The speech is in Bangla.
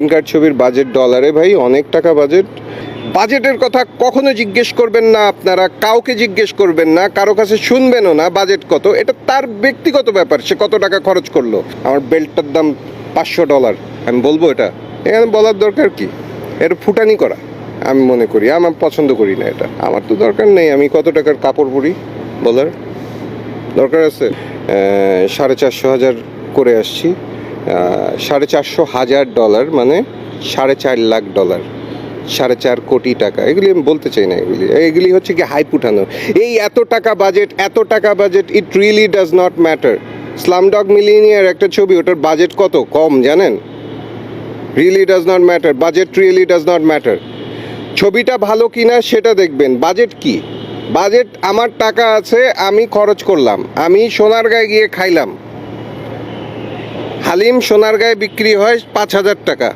কার্ড ছবির বাজেট ডলারে ভাই, অনেক টাকা বাজেট। বাজেটের কথা কখনো জিজ্ঞেস করবেন না, আপনারা কাউকে জিজ্ঞেস করবেন না, কারো কাছে শুনবেনও না। বাজেট কত এটা তার ব্যক্তিগত ব্যাপার, সে কত টাকা খরচ করলো। আমার বেল্টটার দাম $500, আমি বলবো এটা? এখানে বলার দরকার কি? এটা ফুটানি করা আমি মনে করি, আমার পছন্দ করি না এটা। আমার তো দরকার নেই আমি কত টাকার কাপড় পরি, বলার দরকার আছে? 450,000 করে আসছি। $450,000 মানে $4.5 লাখ, 4.5 কোটি টাকা। এগুলি আমি বলতে চাই না, এগুলি হচ্ছে কি হাইপ উঠানো। এই এত টাকা budget, it really does not matter. Slumdog millionaire একটা ছবি, ওটার বাজেট কত কম জানেন? Really does not matter, budget really does not matter. ছবিটা ভালো কিনা সেটা দেখবেন, বাজেট কি? বাজেট আমার টাকা আছে, আমি খরচ করলাম, আমি সোনারগাঁয়ে গিয়ে খাইলাম। হালিম সোনারগাঁয়ে বিক্রি হয় 5,000 টাকা।